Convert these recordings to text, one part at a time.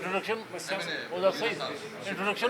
Introduction. Oh, that's nice. Introduction.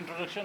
Introduction.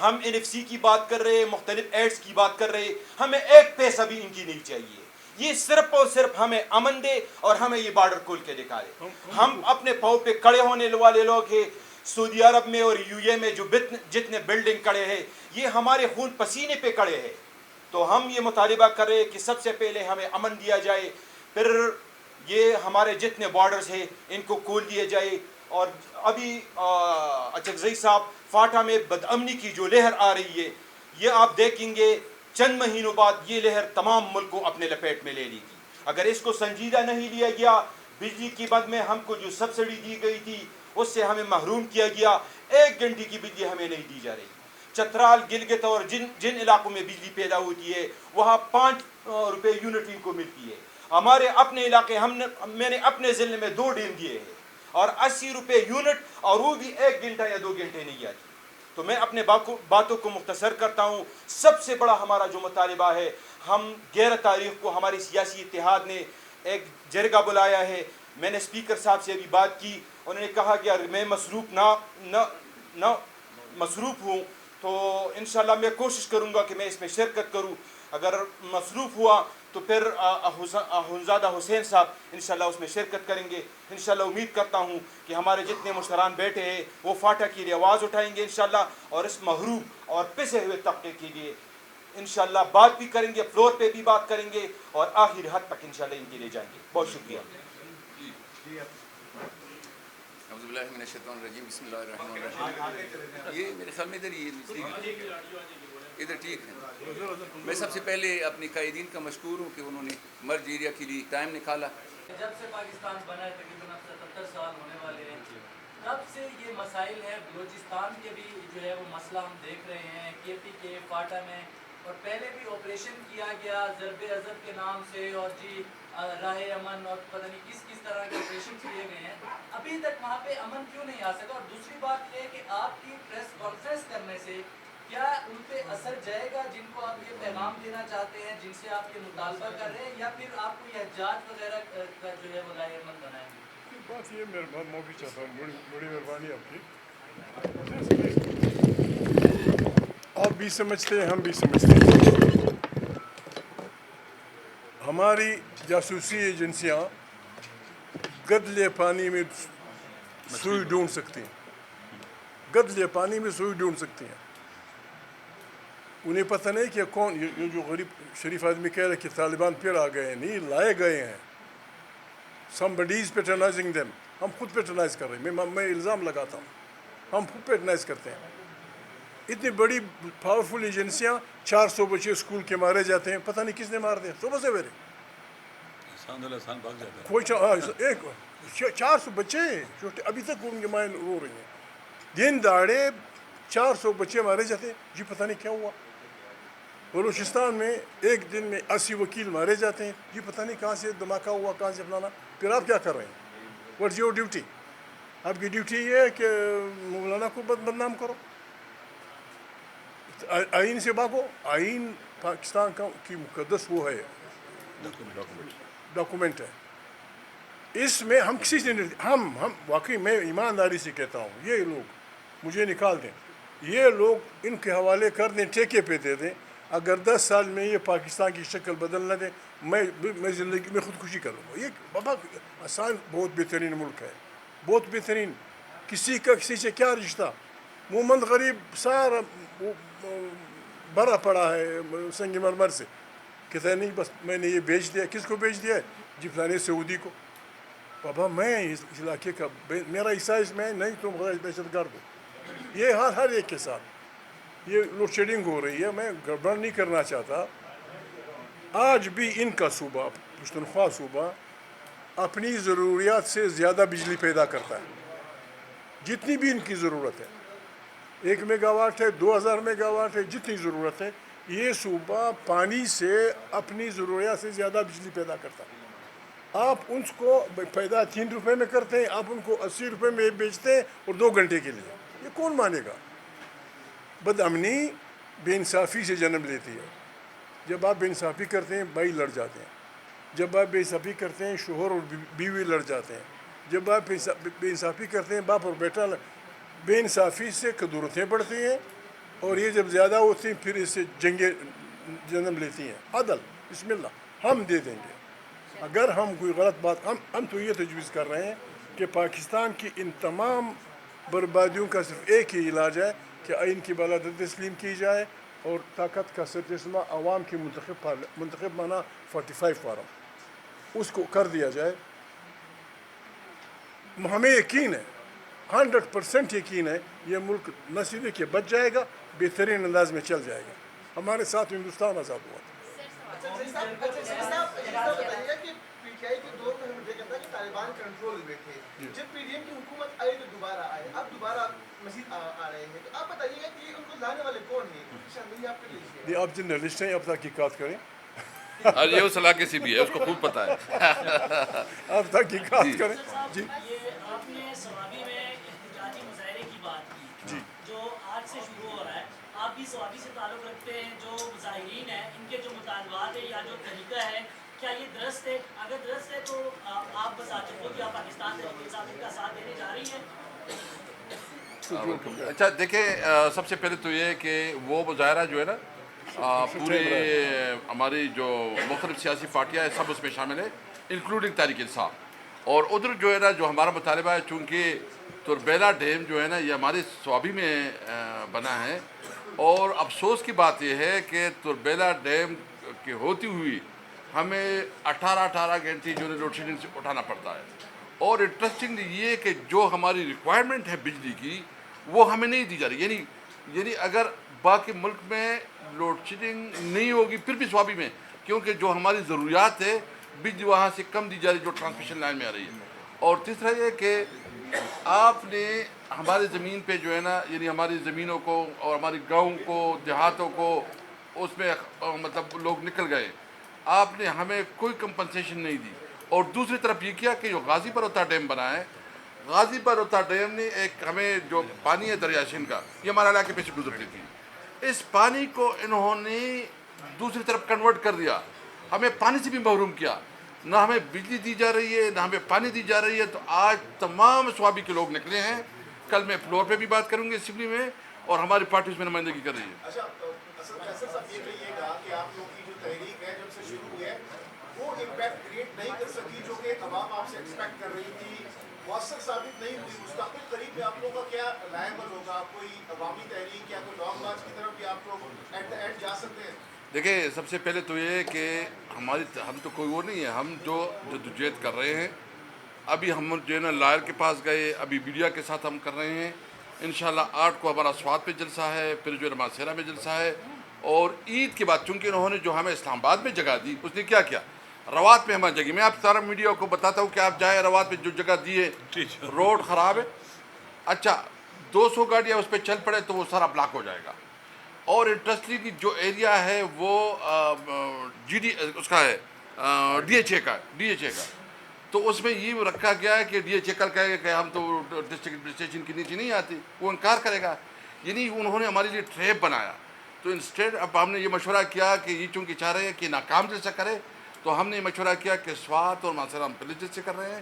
ہم NFC کی بات کر رہے, مختلف ایڈز کی بات کر رہے, ہمیں ایک پیسہ بھی ان کی نہیں چاہیے. یہ صرف اور صرف ہمیں امن دے اور ہمیں یہ بارڈر کھول کے دکھا دے. ہم اپنے پاؤں پہ کھڑے ہونے والے لوگ ہیں. سعودی عرب میں اور UAE میں جو جتنے بلڈنگ کھڑے ہیں یہ ہمارے خون پسینے پہ کھڑے ہیں. تو ہم یہ مطالبہ کر رہے ہیں کہ سب سے پہلے ہمیں امن دیا جائے, پھر یہ ہمارے جتنے بارڈرز ہیں ان کو کھول دیے جائے. اور ابھی اچکزئی صاحب فاٹا میں بدامنی کی جو لہر آ رہی ہے یہ آپ دیکھیں گے چند مہینوں بعد یہ لہر تمام ملک کو اپنے لپیٹ میں لے لی گی. اگر اس کو سنجیدہ نہیں لیا گیا, بجلی کی بند میں ہم کو جو سبسڈی دی گئی تھی اس سے ہمیں محروم کیا گیا. 1 گھنٹے کی بجلی ہمیں نہیں دی جا رہی. چترال, گلگت اور جن علاقوں میں بجلی پیدا ہوتی ہے وہاں 5 روپے یونٹ ان کو ملتی ہے. ہمارے اپنے علاقے میں نے اپنے ضلع میں 2 ڈیم دیے ہیں اور 80 روپے یونٹ, اور وہ بھی 1 گھنٹہ یا 2 گھنٹے نہیں آتی. تو میں اپنے باتوں کو مختصر کرتا ہوں. سب سے بڑا ہمارا جو مطالبہ ہے, ہم 11 تاریخ کو ہماری سیاسی اتحاد نے ایک جرگہ بلایا ہے. میں نے اسپیکر صاحب سے ابھی بات کی, انہوں نے کہا کہ اگر میں مصروف ہوں تو انشاءاللہ میں کوشش کروں گا کہ میں اس میں شرکت کروں. اگر مصروف ہوا تو پھر اخونزادہ حسین صاحب انشاءاللہ اس میں شرکت کریں گے. انشاءاللہ امید کرتا ہوں کہ ہمارے جتنے مشتران بیٹھے ہیں وہ فاٹا کے لیے آواز اٹھائیں گے انشاءاللہ, اور اس محروم اور پسے ہوئے طبقے کے لیے انشاءاللہ بات بھی کریں گے, فلور پہ بھی بات کریں گے اور آخر حد تک انشاءاللہ ان کے لیے جائیں گے. بہت شکریہ. اعوذ باللہ من الشیطان الرجیم, بسم اللہ الرحمن الرحیم. یہ میرے خیال میں ادھر ٹھیک ہے. میں سب سے پہلے اپنے قائدین کا مشکور ہوں کہ انہوں نے مرج ایریا کے لیے ٹائم نکالا. جب سے پاکستان بنا ہے تقریباً 77 سال ہونے والے ہیں, تب سے یہ مسائل ہے. بلوچستان کے بھی جو ہے وہ مسئلہ ہم دیکھ رہے ہیں, KP کے فاٹا میں, اور پہلے بھی آپریشن کیا گیا ضرب عضب کے نام سے, اور جی راہ امن اور پتہ نہیں کس طرح کے آپریشن کیے گئے ہیں. ابھی تک وہاں پہ امن کیوں نہیں آ سکا؟ اور دوسری بات یہ کہ آپ کی پریس کانفرنس کرنے سے کیا ان پہ اثر جائے گا جن کو آپ یہ پیغام دینا چاہتے ہیں, جن سے آپ یہ مطالبہ کر رہے ہیں, یا پھر آپ کو یہ احتجاج وغیرہ کا جو ہے وہ رائے عمل بنائیں گے؟ بات یہ میں معافی چاہتا ہوں, بڑی مہربانی آپ کی. آپ بھی سمجھتے ہیں, ہم بھی سمجھتے ہیں. ہماری جاسوسی ایجنسیاں گدلے پانی میں سوئی ڈھونڈ سکتی ہیں, گدلے پانی میں سوئی ڈھونڈ سکتی ہیں. انہیں پتہ نہیں کہ کون, یہ جو غریب شریف آدمی کہہ رہے کہ طالبان پھر آ گئے ہیں, نہیں لائے گئے ہیں. somebody is patronizing them. ہم خود پیٹرنائز کر رہے ہیں, میں الزام لگاتا ہوں, ہم خود پیٹرنائز کرتے ہیں. اتنی بڑی پاورفل ایجنسیاں, 400 بچے اسکول کے مارے جاتے ہیں, پتہ نہیں کس نے مار دیا صبح سویرے. کوئی 400 بچے چھوٹے ابھی تک ان کی مائیں رو رہی ہیں. دن دہاڑے 400 بچے مارے جاتے ہیں, جی پتہ نہیں کیا ہوا. بلوچستان میں ایک دن میں 80 وکیل مارے جاتے ہیں, جی پتہ نہیں کہاں سے دھماکہ ہوا, کہاں سے فلانا. پھر آپ کیا کر رہے ہیں؟ What's your duty? آپ کی ڈیوٹی یہ ہے کہ مولانا کو بدنام کرو, آئین سے بھاگو. آئین پاکستان کی مقدس وہ ہے, ڈاکومنٹ ہے. اس میں ہم کسی سے نہیں, ہم واقعی میں ایمانداری سے کہتا ہوں, یہ لوگ مجھے نکال دیں, یہ لوگ ان کے حوالے کر دیں, ٹھیکے پہ دے دیں. اگر 10 سال میں یہ پاکستان کی شکل بدل نہ دیں, میں زندگی میں خودکشی کر لوں گا. یہ بابا آسان, بہت بہترین ملک ہے, بہت بہترین. کسی کا کسی سے کیا رشتہ؟ محمد غریب سارا بھرا پڑا ہے سنگ مرمر سے. کہتا ہے نہیں بس میں نے یہ بیچ دیا. کس کو بیچ دیا ہے؟ جی فلانے سعودی کو. بابا میں اس علاقے کا, میرا حصہ اس میں نہیں, تم دہشت گرد ہو. یہ ہر ایک کے ساتھ یہ لوڈ شیڈنگ ہو رہی ہے. میں گڑبڑ نہیں کرنا چاہتا. آج بھی ان کا صوبہ, پشتونخوا صوبہ, اپنی ضروریات سے زیادہ بجلی پیدا کرتا ہے جتنی بھی ان کی ضرورت ہے. 1 میگا واٹ ہے, 2000 میگا واٹ ہے, جتنی ضرورت ہے. یہ صوبہ پانی سے اپنی ضروریات سے زیادہ بجلی پیدا کرتا ہے. آپ ان کو پیدا 3 روپے میں کرتے ہیں, آپ ان کو 80 روپے میں بیچتے ہیں اور 2 گھنٹے کے لیے. یہ کون مانے گا؟ بدامنی بے انصافی سے جنم لیتی ہے. جب آپ بے انصافی کرتے ہیں بھائی لڑ جاتے ہیں, جب آپ بے انصافی کرتے ہیں شوہر اور بیوی لڑ جاتے ہیں, جب آپ بے انصافی کرتے ہیں باپ اور بیٹا. بے انصافی سے قدورتیں بڑھتی ہیں, اور یہ جب زیادہ ہوتی ہیں پھر اس سے جنگیں جنم لیتی ہیں. عدل بسم اللہ ہم دے دیں گے. اگر ہم کوئی غلط بات ہم تو یہ تجویز کر رہے ہیں کہ پاکستان کی ان تمام بربادیوں کا صرف ایک ہی علاج ہے کہ آئین کی بالادستی تسلیم کی جائے اور طاقت کا سرچشمہ عوام کی منتخب مانا 45 فارم اس کو کر دیا جائے. ہمیں یقین ہے 100% یقین ہے یہ ملک نہ صرف کہ بچ جائے گا بہترین انداز میں چل جائے گا. ہمارے ساتھ ہندوستان آزاد ہوا تھا. بتائیے کہ پی ٹی آئی کے دور میں ہم دیکھا تھا کہ طالبان کنٹرول میں تھے. جب پی ڈی ایم کی حکومت آئی تو دوبارہ آئے, اب دوبارہ مزید آ رہے ہیں, تو آپ بتائیے گا کہ ان کو لانے والے کون ہیں, شامل آپ کر لیجیے. یہ آپ جرنلسٹ ہیں, اب تحقیقات کریں. اور یہ اس علاقے سے بھی ہے, اس کو خوب پتہ ہے. آپ تحقیقات کریں. جی یہ آپ نے سوابی میں احتجاجی مظاہرے کی بات کی جو آج سے شروع ہو رہا ہے. آپ بھی سوابی سے تعلق رکھتے ہیں, جو مظاہرین ہیں ان کے جو مطالبات ہیں یا جو طریقہ ہے کیا یہ درست ہے؟ اگر درست ہے تو آپ بذات خود یا پاکستان تحریک انصاف ان کا ساتھ دینے جا رہی ہیں؟ اچھا دیکھیں, سب سے پہلے تو یہ کہ وہ مظاہرہ جو ہے نا پورے ہماری جو مختلف سیاسی پارٹیاں ہیں سب اس میں شامل ہے, انکلوڈنگ تحریک انصاف. اور ادھر جو ہے نا جو ہمارا مطالبہ ہے, چونکہ تربیلا ڈیم جو ہے نا یہ ہمارے سوابی میں بنا ہے, اور افسوس کی بات یہ ہے کہ تربیلا ڈیم کی ہوتی ہوئی ہمیں 18 گھنٹے جو ہے لوڈ شیڈنگ سے اٹھانا پڑتا ہے. اور انٹرسٹنگ یہ کہ جو ہماری ریکوائرمنٹ ہے بجلی کی وہ ہمیں نہیں دی جا رہی. یعنی اگر باقی ملک میں لوڈ شیڈنگ نہیں ہوگی پھر بھی سوابی میں, کیونکہ جو ہماری ضروریات ہے بجلی وہاں سے کم دی جا رہی جو ٹرانسمیشن لائن میں آ رہی ہے. اور تیسرا یہ کہ آپ نے ہمارے زمین پہ جو ہے نا یعنی ہماری زمینوں کو اور ہماری گاؤں کو دیہاتوں کو اس میں مطلب لوگ نکل گئے, آپ نے ہمیں کوئی کمپنسیشن نہیں دی. اور دوسری طرف یہ کیا کہ جو غازی پروتا ڈیم بنا ہے, غازی پروتا ڈیم نے ایک ہمیں جو پانی ہے دریا سندھ کا یہ ہمارے علاقے پہ سے گزرتی تھی, اس پانی کو انہوں نے دوسری طرف کنورٹ کر دیا, ہمیں پانی سے بھی محروم کیا. نہ ہمیں بجلی دی جا رہی ہے نہ ہمیں پانی دی جا رہی ہے. تو آج تمام سوابی کے لوگ نکلے ہیں. کل میں فلور پہ بھی بات کروں گی اسمبلی میں, اور ہماری پارٹی اس میں نمائندگی کر رہی ہے. اچھا صاحب یہ کہیے گا کہ آپ لوگوں کی جو تحریک ہے جب سے شروع ہوئی ہے وہ امپیکٹ کریٹ نہیں کر سکی جو کہ عوام آپ سے ایکسپیکٹ کر رہی تھی, مؤثر ثابت نہیں ہوئی. مستقبل قریب میں آپ لوگوں کا کیا لائبل ہوگا, کوئی عوامی تحریک یا کوئی لانگ مارچ کی طرف بھی آپ لوگ ایٹ دا اینڈ جا سکتے ہیں؟ دیکھیں, سب سے پہلے تو یہ کہ ہم تو کوئی وہ نہیں ہے, ہم جو جدوجہد کر رہے ہیں. ابھی ہم جو ہے نا لائر کے پاس گئے, ابھی میڈیا کے ساتھ ہم کر رہے ہیں. انشاءاللہ 8 کو ہمارا سوات پہ جلسہ ہے, پھر جو ہے ماسیرا میں جلسہ ہے. اور عید کے بعد چونکہ انہوں نے جو ہمیں اسلام آباد میں جگہ دی, اس نے کیا کیا روات پہ ہمیں جگہ, میں آپ سارا میڈیا کو بتاتا ہوں کہ آپ جائیں روات پہ جو جگہ دی ہے, روڈ خراب ہے. اچھا 200 گاڑیاں اس پہ چل پڑے تو وہ سارا بلاک ہو جائے گا. اور انٹرسٹنگ کی جو ایریا ہے وہ اس کا ہے ڈی ایچ اے کا. تو اس میں یہ رکھا گیا ہے کہ ڈی ایچ اے کل کہے گا کہ ہم تو ڈسٹرکٹ ایڈمنسٹریشن کے نیچے نہیں آتی, وہ انکار کرے گا. یعنی انہوں نے ہمارے لیے ٹریپ بنایا. تو انسٹیڈ اب ہم نے یہ مشورہ کیا کہ یہ چونکہ چاہ رہے ہیں کہ ناکام جلسہ کرے, تو ہم نے مشورہ کیا کہ سوات اور ماسیرا ہم پہلے جلسے کر رہے ہیں.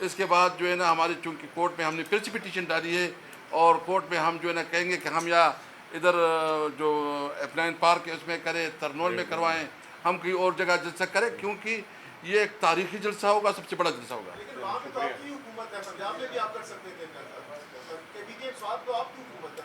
اس کے بعد جو ہے نا ہماری چونکہ کورٹ میں ہم نے پھر سے پٹیشن ڈالی ہے, اور کورٹ میں ہم جو ہے نا کہیں گے کہ ہم یا ادھر جو اپلائن پارک ہے اس میں کریں, ترنول میں کروائیں, ہم کوئی اور جگہ جلسہ کریں, کیونکہ یہ ایک تاریخی جلسہ ہوگا, سب سے بڑا جلسہ ہوگا. لیکن وہاں پہ تو آپ کی حکومت ہے, پنجاب میں بھی آپ کر سکتے تھے, سوات تو آپ کی حکومت ہے.